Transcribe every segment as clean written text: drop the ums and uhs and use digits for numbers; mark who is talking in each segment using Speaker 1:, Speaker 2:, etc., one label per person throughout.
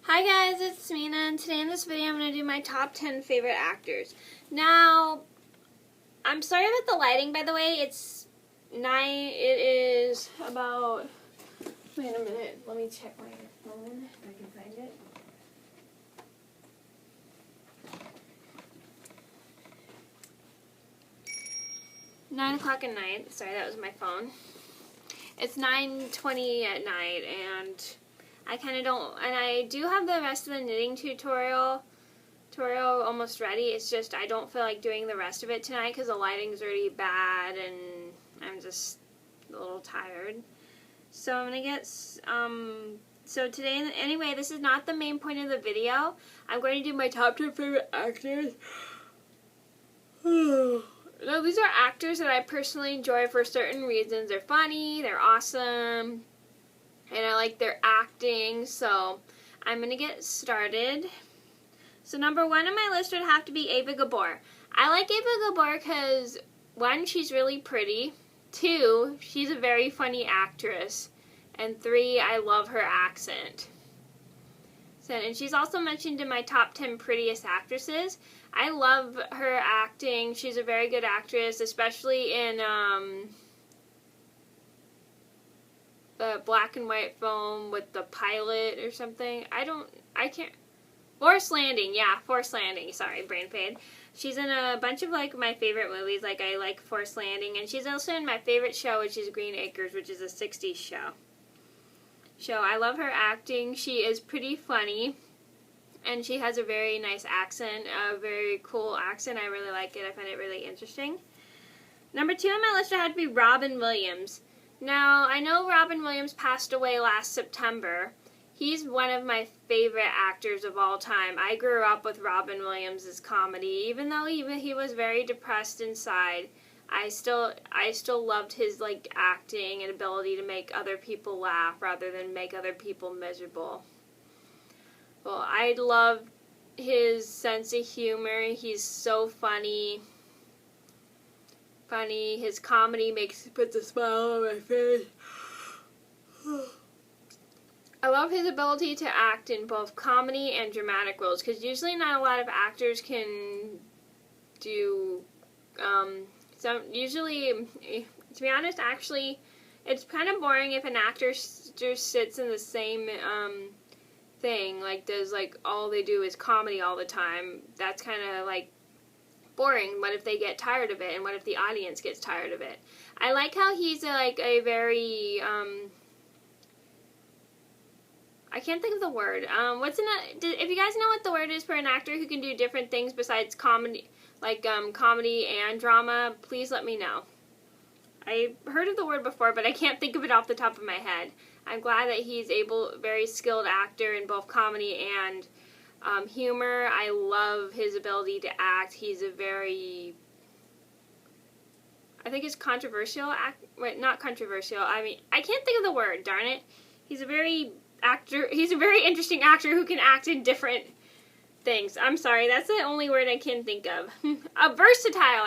Speaker 1: Hi guys, it's Mina, and today in this video I'm going to do my top 10 favorite actors. Now, I'm sorry about the lighting, by the way. It is about, wait a minute, let me check my phone if I can find it. Nine o'clock at night. Sorry, that was my phone. It's 9:20 at night, and I kind of don't, and I do have the rest of the knitting tutorial almost ready. It's just I don't feel like doing the rest of it tonight because the lighting's already bad and I'm just a little tired. So I'm gonna get, so today, anyway, this is not the main point of the video. I'm going to do my top 10 favorite actors. No, these are actors that I personally enjoy for certain reasons. They're funny, they're awesome, and I like their acting, so I'm going to get started. So number one on my list would have to be Ava Gabor. I like Ava Gabor because, one, she's really pretty. Two, she's a very funny actress. And three, I love her accent. So, and she's also mentioned in my top 10 prettiest actresses. I love her acting. She's a very good actress, especially in the black and white film with the pilot or something. Forced Landing, yeah, Forced Landing, sorry, brain fade. She's in a bunch of, like, my favorite movies, like I like Forced Landing, and she's also in my favorite show, which is Green Acres, which is a 60s show. I love her acting. She is pretty funny, and she has a very nice accent, a very cool accent. I really like it. I find it really interesting. Number two on my list would have to be Robin Williams. Now, I know Robin Williams passed away last September. He's one of my favorite actors of all time. I grew up with Robin Williams' comedy. Even though he was very depressed inside, I still loved his, like, acting and ability to make other people laugh rather than make other people miserable. Well, I love his sense of humor. He's so funny. His comedy puts a smile on my face. I love his ability to act in both comedy and dramatic roles, because usually not a lot of actors can do, usually, to be honest, actually, it's kind of boring if an actor just sits in the same, thing, like, does, like, all they do is comedy all the time. That's kind of, like, boring. What if they get tired of it, and what if the audience gets tired of it? I like how he's, like, a very, I can't think of the word. If you guys know what the word is for an actor who can do different things besides comedy, like comedy and drama, please let me know. I heard of the word before, but I can't think of it off the top of my head. I'm glad that he's very skilled actor in both comedy and humor. I love his ability to act. He's a very, I think it's controversial not controversial. I mean, I can't think of the word, darn it. He's a very interesting actor who can act in different things. I'm sorry, that's the only word I can think of. A versatile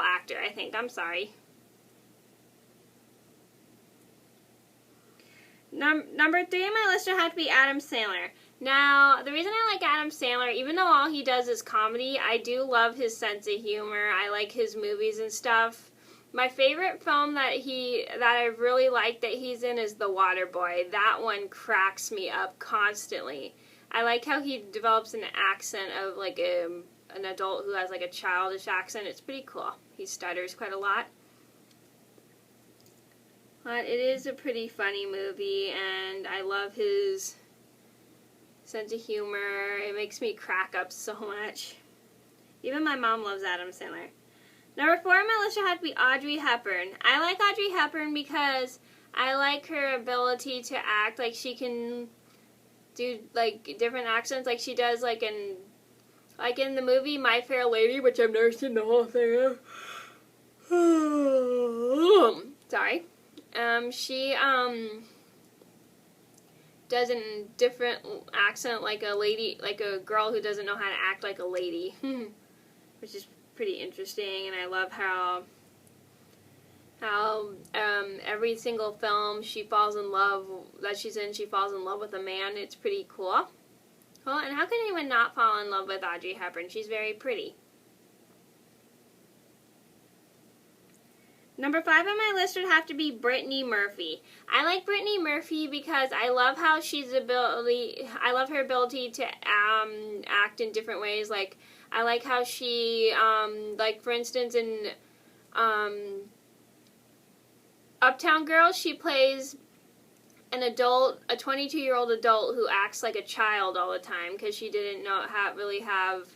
Speaker 1: actor, I think. I'm sorry. Number three on my list would have to be Adam Sandler. Now, the reason I like Adam Sandler, even though all he does is comedy, I do love his sense of humor. I like his movies and stuff. My favorite film that I really like that he's in is The Waterboy. That one cracks me up constantly. I like how he develops an accent of, like, an adult who has, like, a childish accent. It's pretty cool. He stutters quite a lot. But it is a pretty funny movie, and I love his sense of humor. It makes me crack up so much. Even my mom loves Adam Sandler. Number four on my list would have to be Audrey Hepburn. I like Audrey Hepburn because I like her ability to act. Like, she can do, like, different accents, like she does, like in the movie My Fair Lady, which I've never seen the whole thing of. Sorry. She does a different accent, like a lady, like a girl who doesn't know how to act like a lady, which is pretty interesting. And I love how how every single film she falls in love that she's in, she falls in love with a man. It's pretty cool. Well, and how can anyone not fall in love with Audrey Hepburn? She's very pretty. Number 5 on my list would have to be Brittany Murphy. I like Brittany Murphy because I love how I love her ability to act in different ways. Like, I like how she, like for instance in Uptown Girls, she plays an adult, a 22-year-old adult who acts like a child all the time because she didn't really have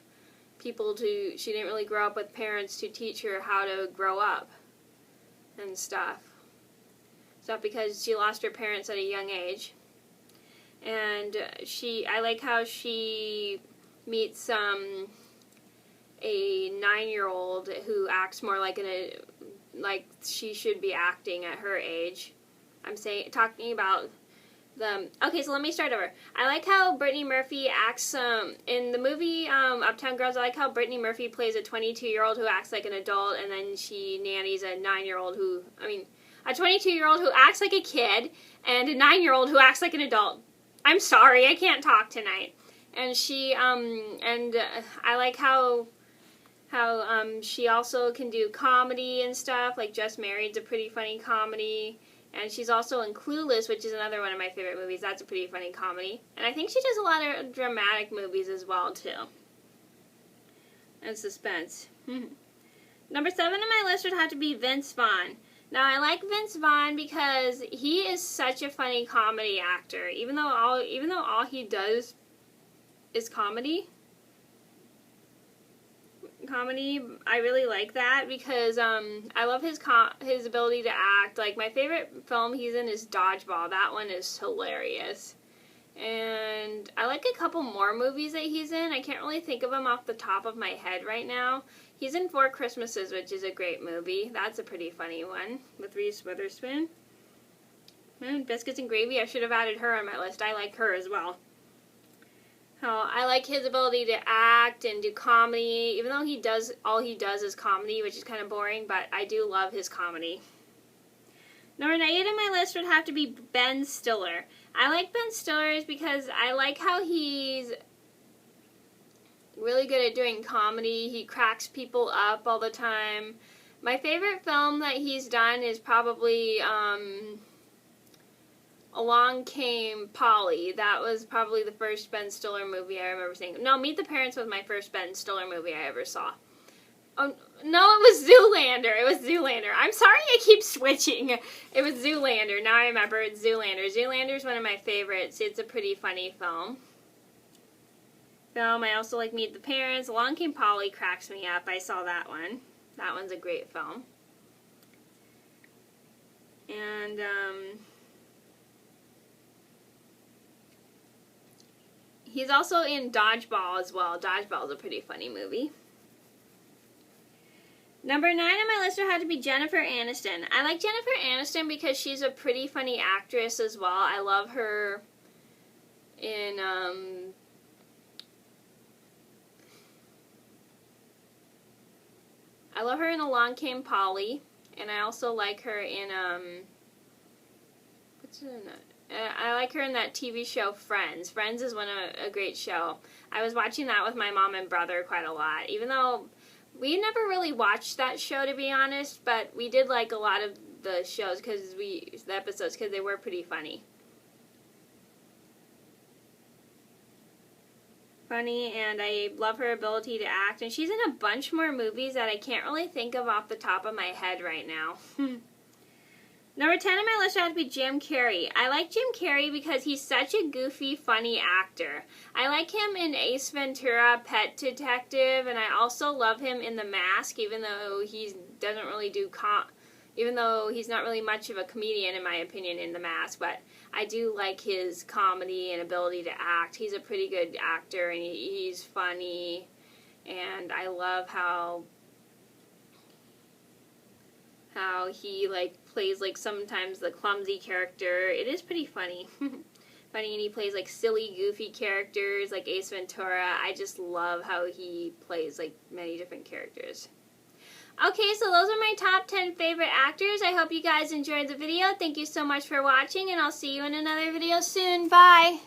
Speaker 1: people to, she didn't really grow up with parents to teach her how to grow up and stuff. Because she lost her parents at a young age. And I like how she meets a 9-year-old who acts more like like she should be acting at her age. Talking about okay, so let me start over. I like how Brittany Murphy acts in the movie Uptown Girls. I like how Brittany Murphy plays a 22-year-old who acts like an adult, and then she nannies a 9-year-old a 22-year-old who acts like a kid, and a 9-year-old who acts like an adult. I'm sorry, I can't talk tonight. And I like how she also can do comedy and stuff. Like Just Married's a pretty funny comedy. And she's also in Clueless, which is another one of my favorite movies. That's a pretty funny comedy. And I think she does a lot of dramatic movies as well, too. And suspense. Number 7 on my list would have to be Vince Vaughn. Now, I like Vince Vaughn because he is such a funny comedy actor. Even though all he does is comedy, I really like that because I love his ability to act. Like, my favorite film he's in is Dodgeball. That one is hilarious. And I like a couple more movies that he's in. I can't really think of them off the top of my head right now. He's in 4 Christmases, which is a great movie. That's a pretty funny one with Reese Witherspoon. And Biscuits and Gravy, I should have added her on my list. I like her as well. I like his ability to act and do comedy, even though all he does is comedy, which is kind of boring, but I do love his comedy. Number 8 on my list would have to be Ben Stiller. I like Ben Stiller because I like how he's really good at doing comedy. He cracks people up all the time. My favorite film that he's done is probably Along Came Polly. That was probably the first Ben Stiller movie I remember seeing. No, Meet the Parents was my first Ben Stiller movie I ever saw. Oh, no, it was Zoolander. I'm sorry I keep switching. It was Zoolander. Now I remember it's Zoolander. Zoolander's one of my favorites. It's a pretty funny film. I also like Meet the Parents. Along Came Polly cracks me up. I saw that one. That one's a great film. And, he's also in Dodgeball as well. Dodgeball's a pretty funny movie. Number 9 on my list would have to be Jennifer Aniston. I like Jennifer Aniston because she's a pretty funny actress as well. I love her in, Along Came Polly, and I also like her in, I like her in that TV show Friends. Friends is a great show. I was watching that with my mom and brother quite a lot, even though we never really watched that show, to be honest, but we did like a lot of the shows, the episodes, because they were pretty funny. And I love her ability to act, and she's in a bunch more movies that I can't really think of off the top of my head right now. Number 10 on my list would have to be Jim Carrey. I like Jim Carrey because he's such a goofy, funny actor. I like him in Ace Ventura, Pet Detective, and I also love him in The Mask, even though he doesn't really do even though he's not really much of a comedian, in my opinion, in The Mask, but I do like his comedy and ability to act. He's a pretty good actor, and he's funny, and I love how he, like, plays, like, sometimes the clumsy character. It is pretty funny. Funny, and he plays, like, silly, goofy characters, like Ace Ventura. I just love how he plays, like, many different characters. Okay, so those are my top 10 favorite actors. I hope you guys enjoyed the video. Thank you so much for watching, and I'll see you in another video soon. Bye!